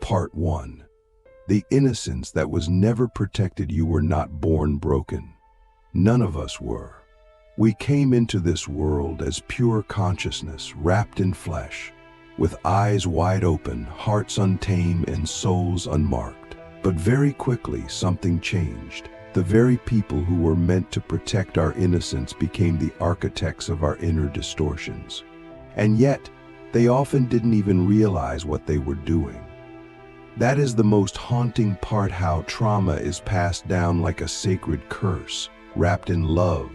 Part 1. The innocence that was never protected. You were not born broken. None of us were. We came into this world as pure consciousness wrapped in flesh, with eyes wide open, hearts untamed, and souls unmarked. But very quickly something changed. The very people who were meant to protect our innocence became the architects of our inner distortions. And yet, they often didn't even realize what they were doing. That is the most haunting part, how trauma is passed down like a sacred curse, wrapped in love,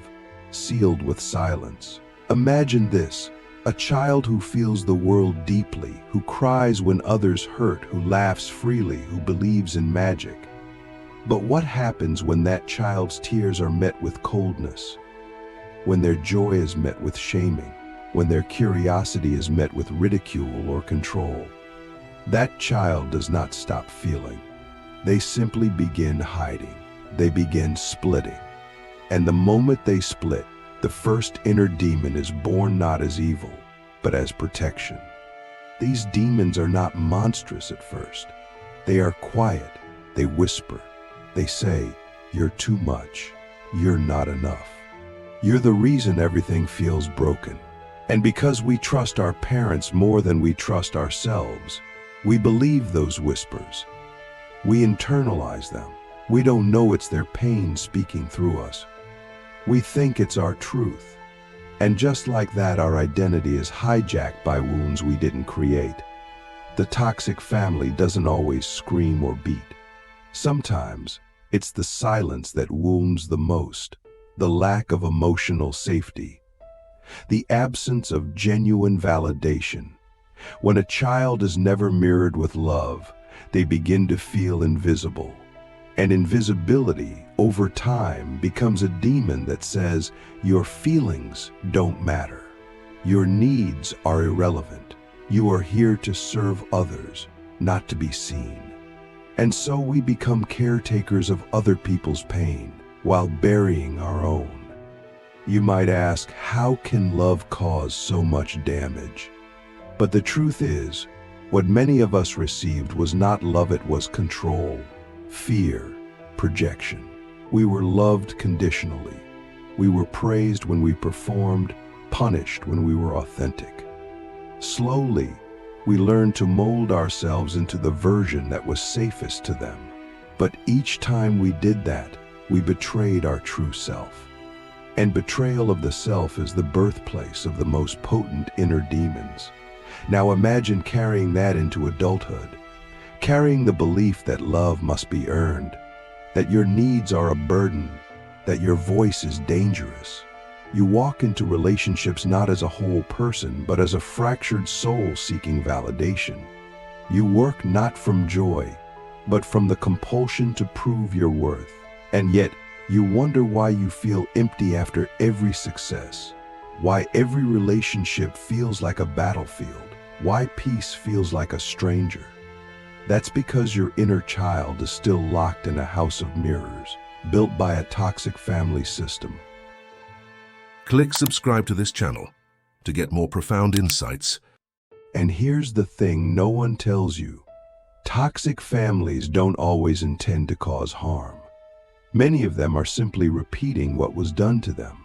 sealed with silence. Imagine this: a child who feels the world deeply, who cries when others hurt, who laughs freely, who believes in magic. But what happens when that child's tears are met with coldness? When their joy is met with shaming? When their curiosity is met with ridicule or control? That child does not stop feeling. They simply begin hiding. They begin splitting. And the moment they split, the first inner demon is born, not as evil, but as protection. These demons are not monstrous at first. They are quiet. They whisper. They say, "You're too much. You're not enough. You're the reason everything feels broken." And because we trust our parents more than we trust ourselves, we believe those whispers. We internalize them. We don't know it's their pain speaking through us. We think it's our truth. And just like that, our identity is hijacked by wounds we didn't create. The toxic family doesn't always scream or beat. Sometimes it's the silence that wounds the most, the lack of emotional safety, the absence of genuine validation. When a child is never mirrored with love, they begin to feel invisible. And invisibility, over time, becomes a demon that says, your feelings don't matter. Your needs are irrelevant. You are here to serve others, not to be seen. And so we become caretakers of other people's pain, while burying our own. You might ask, how can love cause so much damage? But the truth is, what many of us received was not love, it was control, fear, projection. We were loved conditionally. We were praised when we performed, punished when we were authentic. Slowly, we learned to mold ourselves into the version that was safest to them. But each time we did that, we betrayed our true self. And betrayal of the self is the birthplace of the most potent inner demons. Now imagine carrying that into adulthood, carrying the belief that love must be earned, that your needs are a burden, that your voice is dangerous. You walk into relationships not as a whole person, but as a fractured soul seeking validation. You work not from joy, but from the compulsion to prove your worth. And yet, you wonder why you feel empty after every success, why every relationship feels like a battlefield, why peace feels like a stranger. That's because your inner child is still locked in a house of mirrors, built by a toxic family system. Click subscribe to this channel to get more profound insights. And here's the thing no one tells you. Toxic families don't always intend to cause harm. Many of them are simply repeating what was done to them.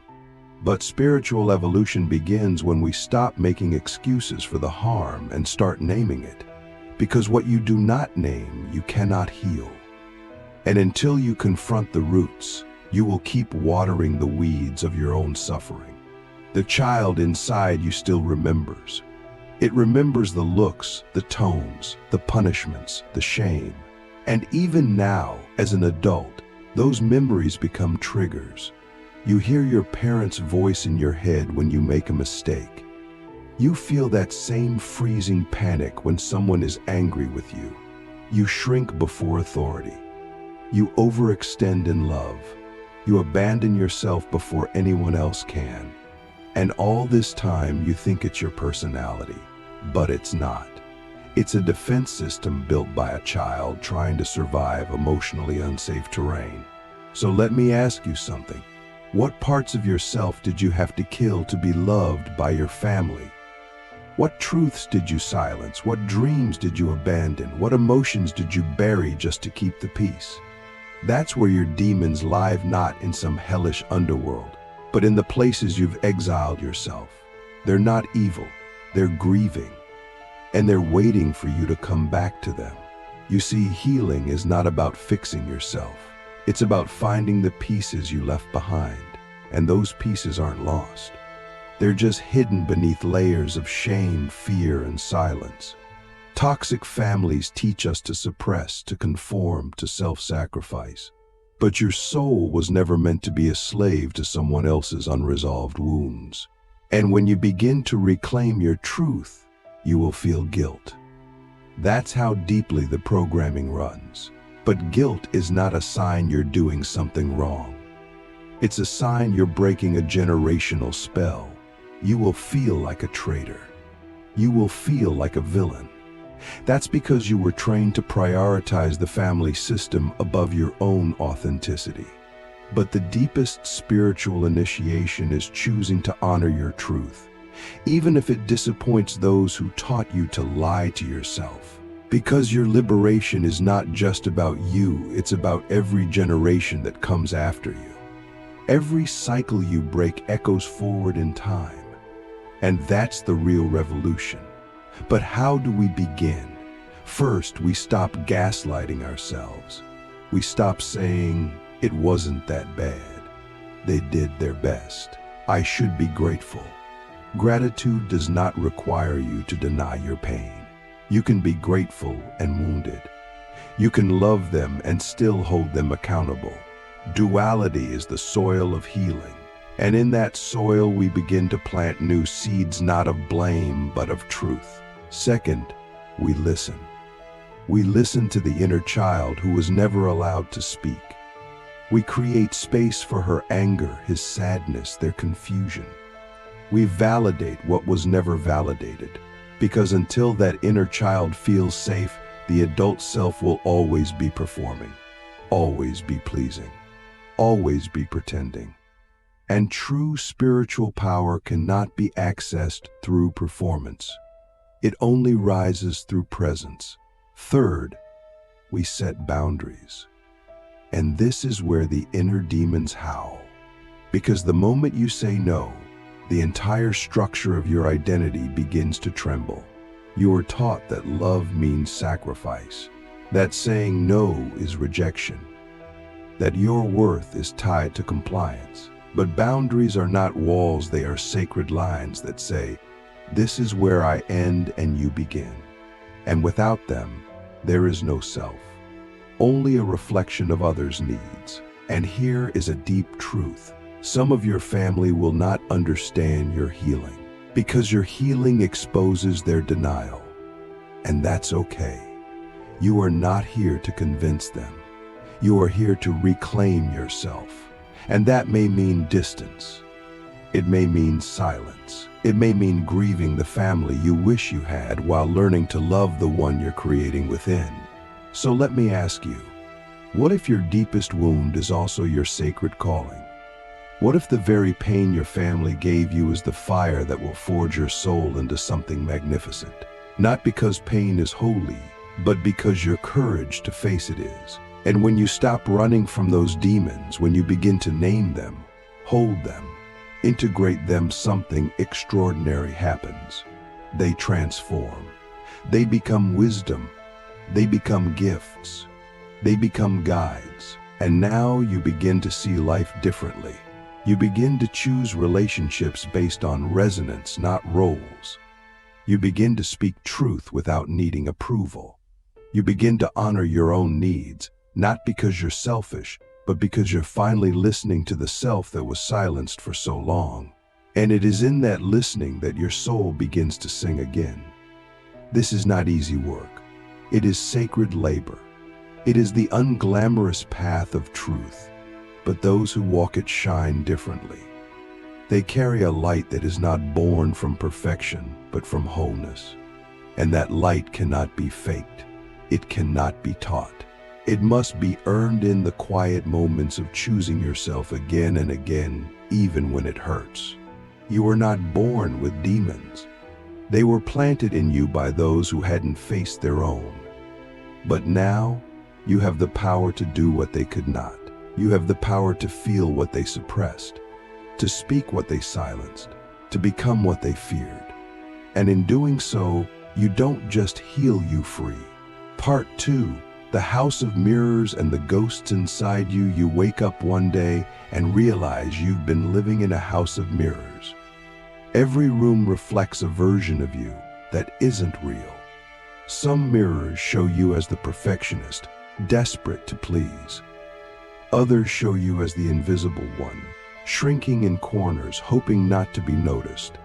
But spiritual evolution begins when we stop making excuses for the harm and start naming it. Because what you do not name, you cannot heal. And until you confront the roots, you will keep watering the weeds of your own suffering. The child inside you still remembers. It remembers the looks, the tones, the punishments, the shame. And even now, as an adult, those memories become triggers. You hear your parents' voice in your head when you make a mistake. You feel that same freezing panic when someone is angry with you. You shrink before authority. You overextend in love. You abandon yourself before anyone else can. And all this time you think it's your personality, but it's not. It's a defense system built by a child trying to survive emotionally unsafe terrain. So let me ask you something. What parts of yourself did you have to kill to be loved by your family? What truths did you silence? What dreams did you abandon? What emotions did you bury just to keep the peace? That's where your demons live, not in some hellish underworld, but in the places you've exiled yourself. They're not evil, they're grieving, and they're waiting for you to come back to them. You see, healing is not about fixing yourself. It's about finding the pieces you left behind, and those pieces aren't lost. They're just hidden beneath layers of shame, fear, and silence. Toxic families teach us to suppress, to conform, to self-sacrifice. But your soul was never meant to be a slave to someone else's unresolved wounds. And when you begin to reclaim your truth, you will feel guilt. That's how deeply the programming runs. But guilt is not a sign you're doing something wrong. It's a sign you're breaking a generational spell. You will feel like a traitor. You will feel like a villain. That's because you were trained to prioritize the family system above your own authenticity. But the deepest spiritual initiation is choosing to honor your truth, even if it disappoints those who taught you to lie to yourself. Because your liberation is not just about you, it's about every generation that comes after you. Every cycle you break echoes forward in time. And that's the real revolution. But how do we begin? First, we stop gaslighting ourselves. We stop saying, "It wasn't that bad. They did their best. I should be grateful." Gratitude does not require you to deny your pain. You can be grateful and wounded. You can love them and still hold them accountable. Duality is the soil of healing. And in that soil, we begin to plant new seeds, not of blame, but of truth. Second, we listen. We listen to the inner child who was never allowed to speak. We create space for her anger, his sadness, their confusion. We validate what was never validated, because until that inner child feels safe, the adult self will always be performing, always be pleasing, always be pretending. And true spiritual power cannot be accessed through performance. It only rises through presence. Third, we set boundaries. And this is where the inner demons howl. Because the moment you say no, the entire structure of your identity begins to tremble. You are taught that love means sacrifice, that saying no is rejection, that your worth is tied to compliance. But boundaries are not walls, they are sacred lines that say, "This is where I end and you begin." And without them, there is no self, only a reflection of others' needs. And here is a deep truth. Some of your family will not understand your healing, because your healing exposes their denial. And that's okay. You are not here to convince them. You are here to reclaim yourself. And that may mean distance. It may mean silence. It may mean grieving the family you wish you had while learning to love the one you're creating within. So let me ask you, what if your deepest wound is also your sacred calling? What if the very pain your family gave you is the fire that will forge your soul into something magnificent? Not because pain is holy, but because your courage to face it is. And when you stop running from those demons, when you begin to name them, hold them, integrate them, something extraordinary happens. They transform. They become wisdom. They become gifts. They become guides. And now you begin to see life differently. You begin to choose relationships based on resonance, not roles. You begin to speak truth without needing approval. You begin to honor your own needs, not because you're selfish, but because you're finally listening to the self that was silenced for so long. And it is in that listening that your soul begins to sing again. This is not easy work. It is sacred labor. It is the unglamorous path of truth. But those who walk it shine differently. They carry a light that is not born from perfection, but from wholeness. And that light cannot be faked. It cannot be taught. It must be earned in the quiet moments of choosing yourself again and again, even when it hurts. You are not born with demons. They were planted in you by those who hadn't faced their own. But now, you have the power to do what they could not. You have the power to feel what they suppressed, to speak what they silenced, to become what they feared. And in doing so, you don't just heal you free. Part 2, the house of mirrors and the ghosts inside you. You wake up one day and realize you've been living in a house of mirrors. Every room reflects a version of you that isn't real. Some mirrors show you as the perfectionist, desperate to please. Others show you as the invisible one, shrinking in corners, hoping not to be noticed.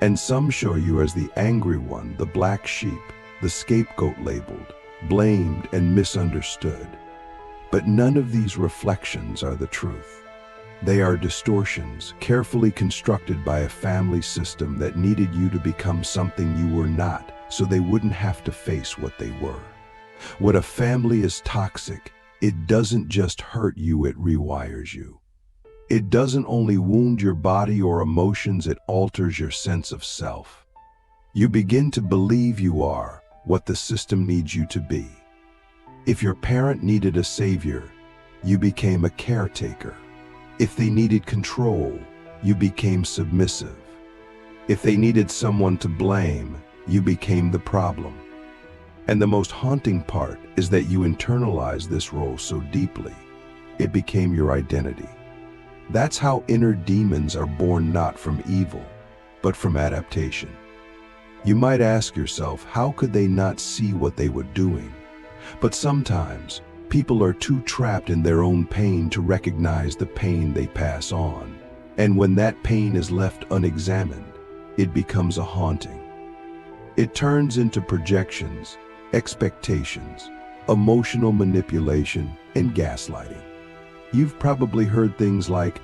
And some show you as the angry one, the black sheep, the scapegoat labeled, blamed and misunderstood. But none of these reflections are the truth. They are distortions, carefully constructed by a family system that needed you to become something you were not, so they wouldn't have to face what they were. When a family is toxic, it doesn't just hurt you, it rewires you. It doesn't only wound your body or emotions, it alters your sense of self. You begin to believe you are what the system needs you to be. If your parent needed a savior, you became a caretaker. If they needed control, you became submissive. If they needed someone to blame, you became the problem. And the most haunting part is that you internalized this role so deeply, it became your identity. That's how inner demons are born, not from evil, but from adaptation. You might ask yourself, how could they not see what they were doing? But sometimes, people are too trapped in their own pain to recognize the pain they pass on. And when that pain is left unexamined, it becomes a haunting. It turns into projections, expectations, emotional manipulation, and gaslighting. You've probably heard things like,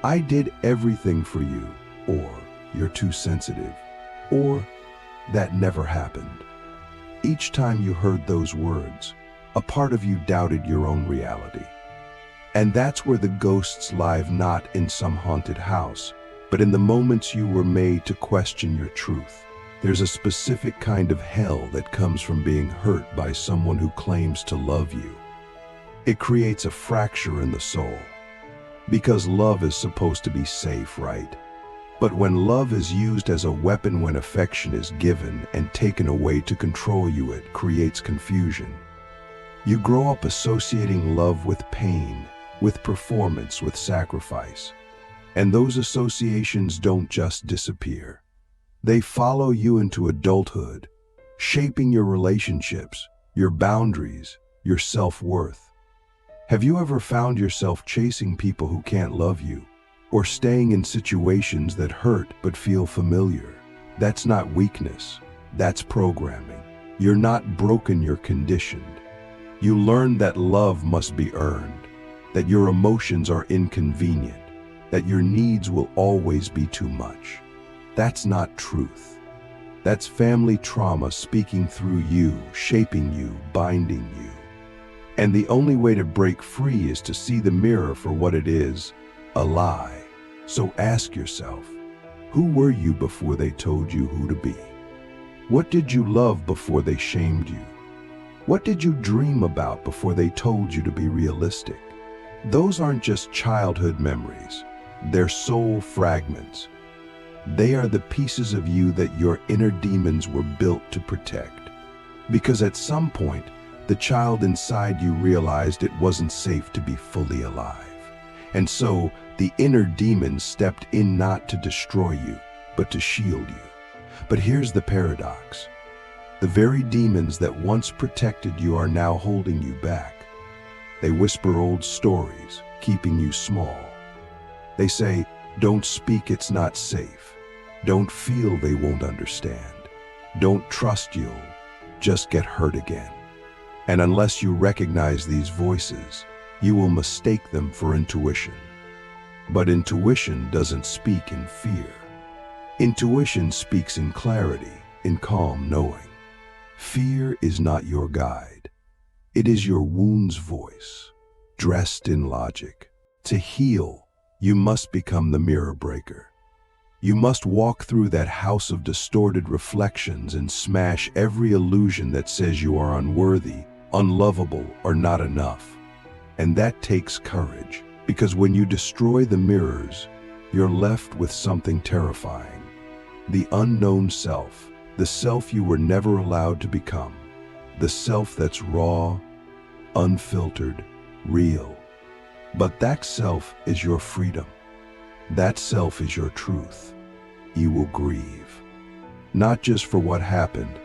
"I did everything for you," or "You're too sensitive," or "That never happened." Each time you heard those words, a part of you doubted your own reality. And that's where the ghosts live, not in some haunted house, but in the moments you were made to question your truth. There's a specific kind of hell that comes from being hurt by someone who claims to love you. It creates a fracture in the soul. Because love is supposed to be safe, right? But when love is used as a weapon, when affection is given and taken away to control you, it creates confusion. You grow up associating love with pain, with performance, with sacrifice. And those associations don't just disappear. They follow you into adulthood, shaping your relationships, your boundaries, your self-worth. Have you ever found yourself chasing people who can't love you, or staying in situations that hurt but feel familiar? That's not weakness, that's programming. You're not broken, you're conditioned. You learn that love must be earned, that your emotions are inconvenient, that your needs will always be too much. That's not truth. That's family trauma speaking through you, shaping you, binding you. And the only way to break free is to see the mirror for what it is, a lie. So ask yourself, who were you before they told you who to be? What did you love before they shamed you? What did you dream about before they told you to be realistic? Those aren't just childhood memories, they're soul fragments. They are the pieces of you that your inner demons were built to protect. Because at some point, the child inside you realized it wasn't safe to be fully alive. And so, the inner demons stepped in not to destroy you, but to shield you. But here's the paradox. The very demons that once protected you are now holding you back. They whisper old stories, keeping you small. They say, don't speak, it's not safe. Don't feel, they won't understand. Don't trust, you'll just get hurt again. And unless you recognize these voices, you will mistake them for intuition. But intuition doesn't speak in fear. Intuition speaks in clarity, in calm knowing. Fear is not your guide. It is your wound's voice, dressed in logic. To heal, you must become the mirror breaker. You must walk through that house of distorted reflections and smash every illusion that says you are unworthy, unlovable, or not enough. And that takes courage, because when you destroy the mirrors, you're left with something terrifying. The unknown self, the self you were never allowed to become, the self that's raw, unfiltered, real. But that self is your freedom. That self is your truth. You will grieve, not just for what happened,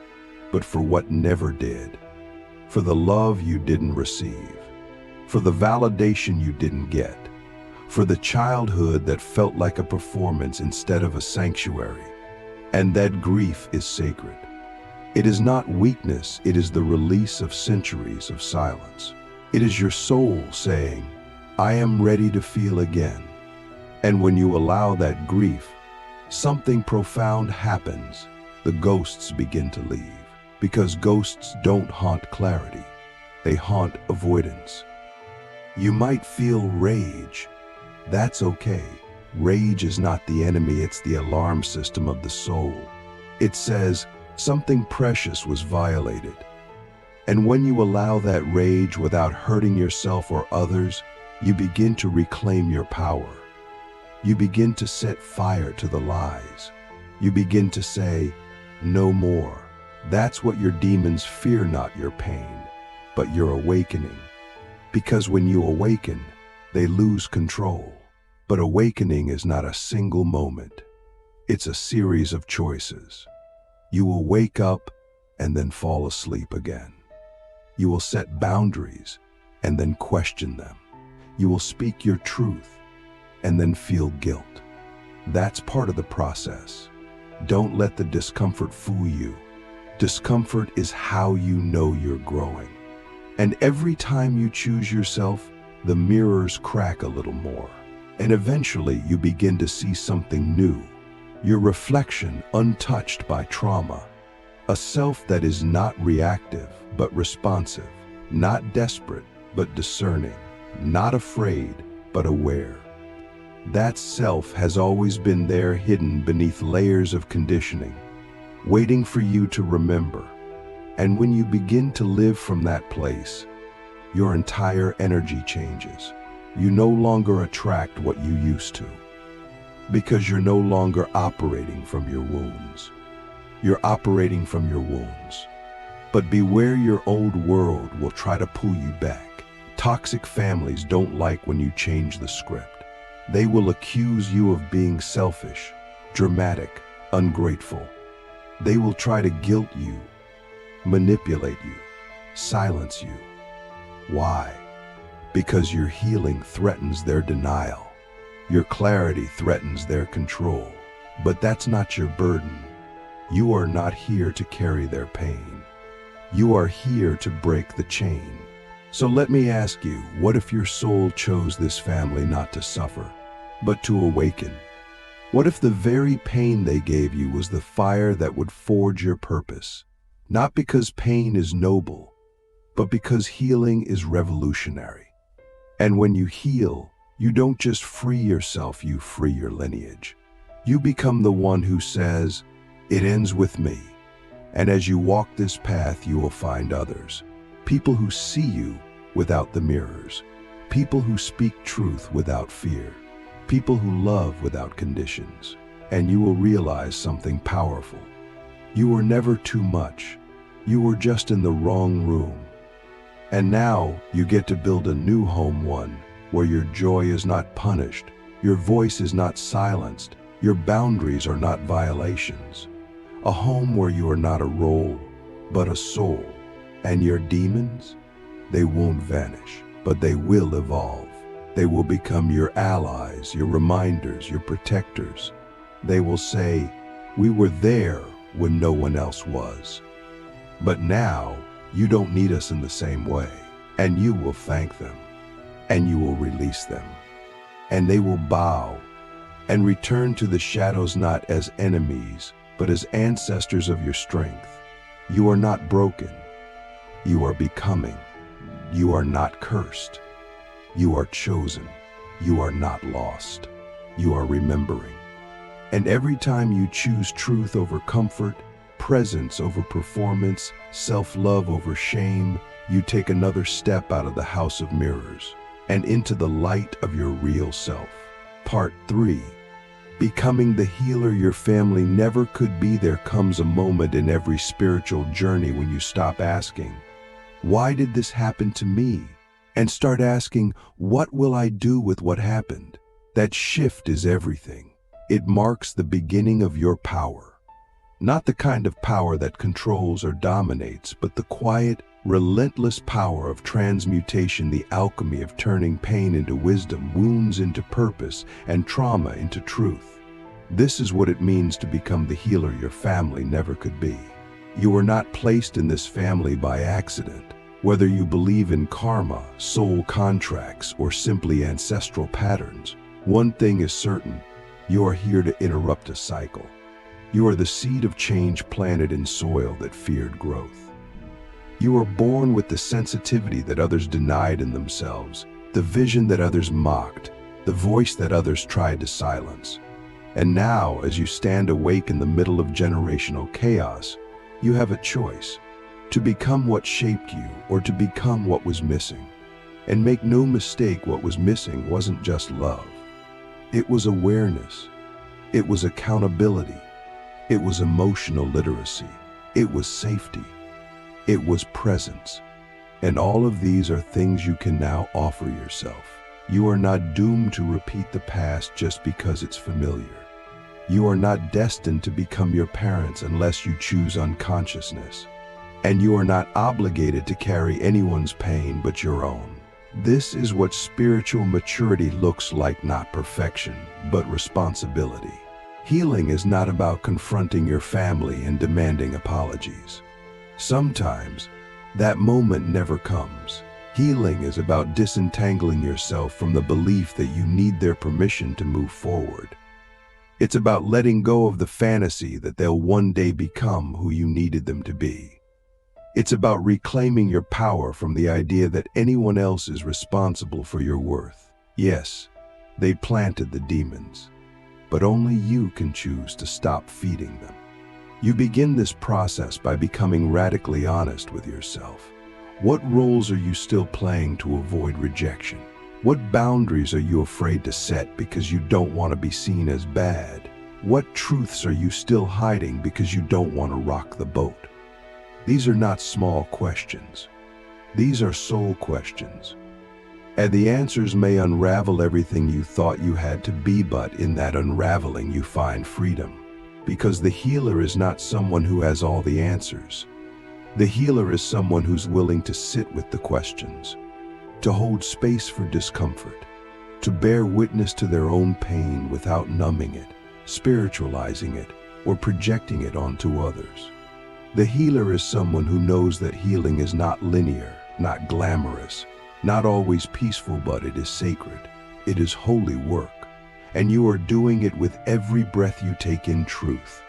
but for what never did, for the love you didn't receive, for the validation you didn't get, for the childhood that felt like a performance instead of a sanctuary. And that grief is sacred. It is not weakness, it is the release of centuries of silence. It is your soul saying, I am ready to feel again. And when you allow that grief, something profound happens. The ghosts begin to leave, because ghosts don't haunt clarity, they haunt avoidance. You might feel rage. That's okay. Rage is not the enemy, it's the alarm system of the soul. It says something precious was violated. And when you allow that rage without hurting yourself or others, you begin to reclaim your power. You begin to set fire to the lies. You begin to say, no more. That's what your demons fear, not your pain, but your awakening. Because when you awaken, they lose control. But awakening is not a single moment. It's a series of choices. You will wake up and then fall asleep again. You will set boundaries and then question them. You will speak your truth and then feel guilt. That's part of the process. Don't let the discomfort fool you. Discomfort is how you know you're growing. And every time you choose yourself, the mirrors crack a little more. And eventually you begin to see something new. Your reflection untouched by trauma. A self that is not reactive, but responsive. Not desperate, but discerning. Not afraid, but aware. That self has always been there, hidden beneath layers of conditioning, waiting for you to remember. And when you begin to live from that place, your entire energy changes. You no longer attract what you used to, because you're no longer operating from your wounds. You're operating from your wounds. But beware, your old world will try to pull you back. Toxic families don't like when you change the script. They will accuse you of being selfish, dramatic, ungrateful. They will try to guilt you, manipulate you, silence you. Why? Because your healing threatens their denial. Your clarity threatens their control. But that's not your burden. You are not here to carry their pain. You are here to break the chain. So let me ask you, what if your soul chose this family not to suffer, but to awaken? What if the very pain they gave you was the fire that would forge your purpose? Not because pain is noble, but because healing is revolutionary. And when you heal, you don't just free yourself, you free your lineage. You become the one who says, it ends with me. And as you walk this path, you will find others. People who see you without the mirrors. People who speak truth without fear. People who love without conditions. And you will realize something powerful. You were never too much. You were just in the wrong room. And now you get to build a new home, one where your joy is not punished, your voice is not silenced, your boundaries are not violations. A home where you are not a role, but a soul. And your demons, they won't vanish, but they will evolve. They will become your allies, your reminders, your protectors. They will say, we were there when no one else was. But now, you don't need us in the same way. And you will thank them. And you will release them. And they will bow and return to the shadows not as enemies, but as ancestors of your strength. You are not broken. You are becoming. You are not cursed. You are chosen. You are not lost. You are remembering. And every time you choose truth over comfort, presence over performance, self-love over shame, you take another step out of the house of mirrors and into the light of your real self. Part 3. Becoming the healer your family never could be. There comes a moment in every spiritual journey when you stop asking, "Why did this happen to me?" and start asking, "What will I do with what happened?" That shift is everything. It marks the beginning of your power. Not the kind of power that controls or dominates, but the quiet, relentless power of transmutation, the alchemy of turning pain into wisdom, wounds into purpose, and trauma into truth. This is what it means to become the healer your family never could be. You were not placed in this family by accident. Whether you believe in karma, soul contracts, or simply ancestral patterns, one thing is certain: you are here to interrupt a cycle. You are the seed of change planted in soil that feared growth. You were born with the sensitivity that others denied in themselves, the vision that others mocked, the voice that others tried to silence. And now, as you stand awake in the middle of generational chaos, you have a choice: to become what shaped you or to become what was missing. And make no mistake, what was missing wasn't just love. It was awareness. It was accountability. It was emotional literacy. It was safety. It was presence. And all of these are things you can now offer yourself. You are not doomed to repeat the past just because it's familiar. You are not destined to become your parents unless you choose unconsciousness. And you are not obligated to carry anyone's pain but your own. This is what spiritual maturity looks like: not perfection, but responsibility. Healing is not about confronting your family and demanding apologies. Sometimes that moment never comes. Healing is about disentangling yourself from the belief that you need their permission to move forward. It's about letting go of the fantasy that they'll one day become who you needed them to be. It's about reclaiming your power from the idea that anyone else is responsible for your worth. Yes, they planted the demons, but only you can choose to stop feeding them. You begin this process by becoming radically honest with yourself. What roles are you still playing to avoid rejection? What boundaries are you afraid to set because you don't want to be seen as bad? What truths are you still hiding because you don't want to rock the boat? These are not small questions. These are soul questions. And the answers may unravel everything you thought you had to be, but in that unraveling you find freedom. Because the healer is not someone who has all the answers. The healer is someone who's willing to sit with the questions, to hold space for discomfort, to bear witness to their own pain without numbing it, spiritualizing it, or projecting it onto others. The healer is someone who knows that healing is not linear, not glamorous, not always peaceful, but it is sacred. It is holy work, and you are doing it with every breath you take in truth.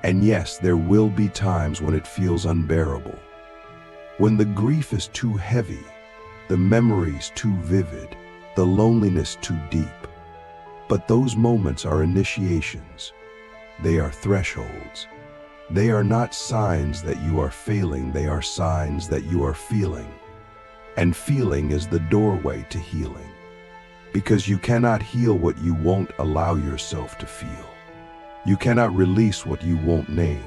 And yes, there will be times when it feels unbearable, when the grief is too heavy, the memories too vivid, the loneliness too deep. But those moments are initiations. They are thresholds. They are not signs that you are failing, they are signs that you are feeling. And feeling is the doorway to healing. Because you cannot heal what you won't allow yourself to feel. You cannot release what you won't name.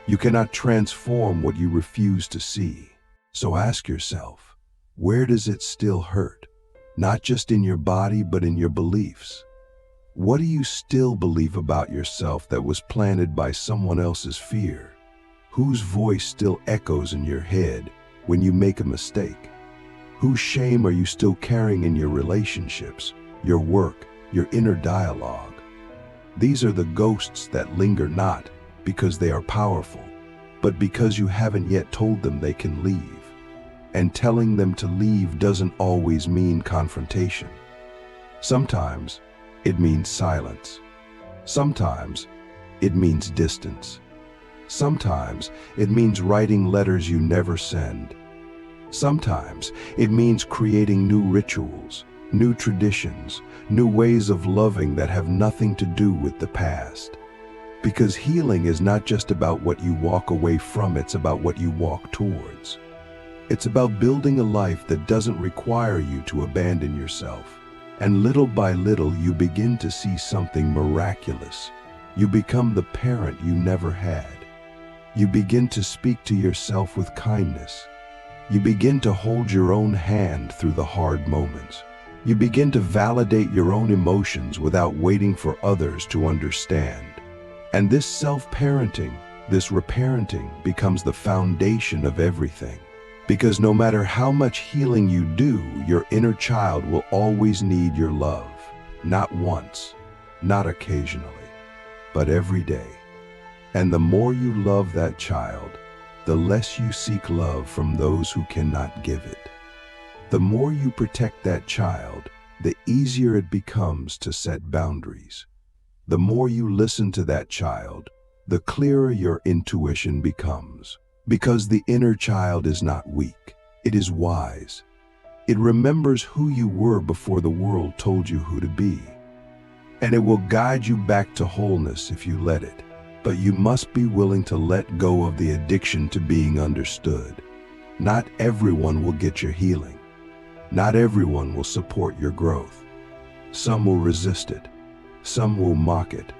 You cannot transform what you refuse to see. So ask yourself, where does it still hurt? Not just in your body, but in your beliefs. What do you still believe about yourself that was planted by someone else's fear? Whose voice still echoes in your head when you make a mistake? Whose shame are you still carrying in your relationships, your work, your inner dialogue? These are the ghosts that linger, not because they are powerful, but because you haven't yet told them they can leave. And telling them to leave doesn't always mean confrontation. Sometimes it means silence. Sometimes it means distance. Sometimes it means writing letters you never send. Sometimes it means creating new rituals, new traditions, new ways of loving that have nothing to do with the past. Because healing is not just about what you walk away from, it's about what you walk towards. It's about building a life that doesn't require you to abandon yourself. And little by little, you begin to see something miraculous. You become the parent you never had. You begin to speak to yourself with kindness. You begin to hold your own hand through the hard moments. You begin to validate your own emotions without waiting for others to understand. And this self-parenting, this reparenting, becomes the foundation of everything. Because no matter how much healing you do, your inner child will always need your love. Not once, not occasionally, but every day. And the more you love that child, the less you seek love from those who cannot give it. The more you protect that child, the easier it becomes to set boundaries. The more you listen to that child, the clearer your intuition becomes. Because the inner child is not weak, it is wise. It remembers who you were before the world told you who to be. And it will guide you back to wholeness if you let it. But you must be willing to let go of the addiction to being understood. Not everyone will get your healing. Not everyone will support your growth. Some will resist it. Some will mock it.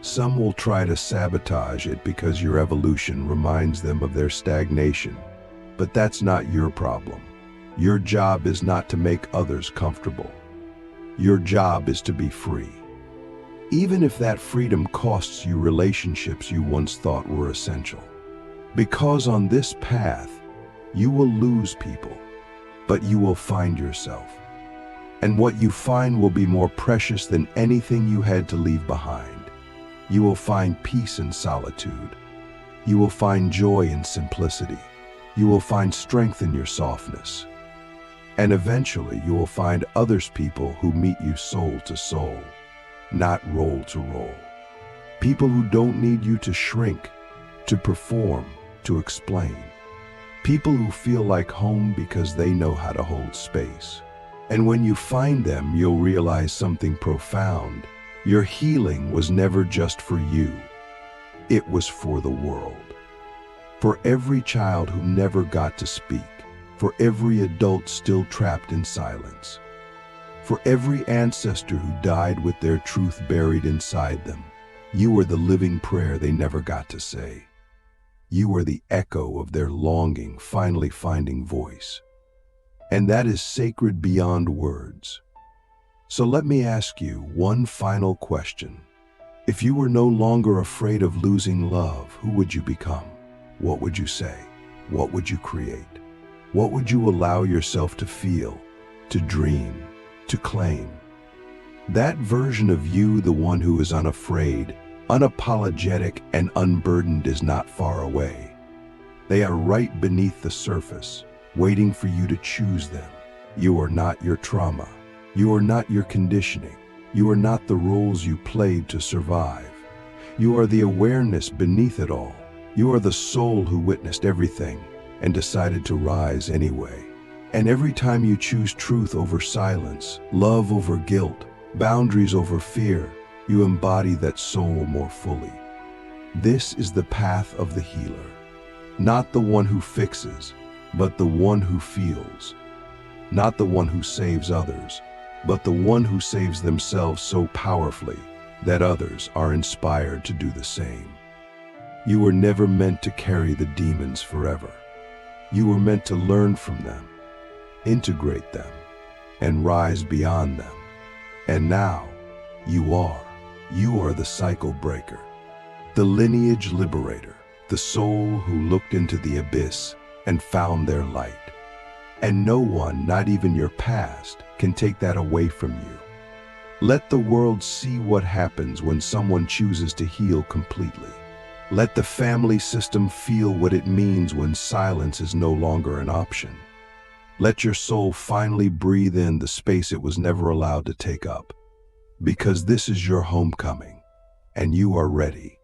Some will try to sabotage it because your evolution reminds them of their stagnation. But that's not your problem. Your job is not to make others comfortable. Your job is to be free. Even if that freedom costs you relationships you once thought were essential. Because on this path, you will lose people, but you will find yourself. And what you find will be more precious than anything you had to leave behind. You will find peace in solitude. You will find joy in simplicity. You will find strength in your softness. And eventually you will find others people who meet you soul to soul, not role to role. People who don't need you to shrink, to perform, to explain. People who feel like home because they know how to hold space. And when you find them, you'll realize something profound. Your healing was never just for you. It was for the world. For every child who never got to speak. For every adult still trapped in silence. For every ancestor who died with their truth buried inside them. You were the living prayer they never got to say. You are the echo of their longing finally finding voice. And that is sacred beyond words. So let me ask you one final question. If you were no longer afraid of losing love, who would you become? What would you say? What would you create? What would you allow yourself to feel, to dream, to claim? That version of you, the one who is unafraid, unapologetic, and unburdened, is not far away. They are right beneath the surface, waiting for you to choose them. You are not your trauma. You are not your conditioning. You are not the roles you played to survive. You are the awareness beneath it all. You are the soul who witnessed everything and decided to rise anyway. And every time you choose truth over silence, love over guilt, boundaries over fear, you embody that soul more fully. This is the path of the healer. Not the one who fixes, but the one who feels. Not the one who saves others, but the one who saves themselves so powerfully that others are inspired to do the same. You were never meant to carry the demons forever. You were meant to learn from them, integrate them, and rise beyond them. And now, you are the cycle breaker, the lineage liberator, the soul who looked into the abyss and found their light. And no one, not even your past, can take that away from you. Let the world see what happens when someone chooses to heal completely. Let the family system feel what it means when silence is no longer an option. Let your soul finally breathe in the space it was never allowed to take up. Because this is your homecoming, and you are ready.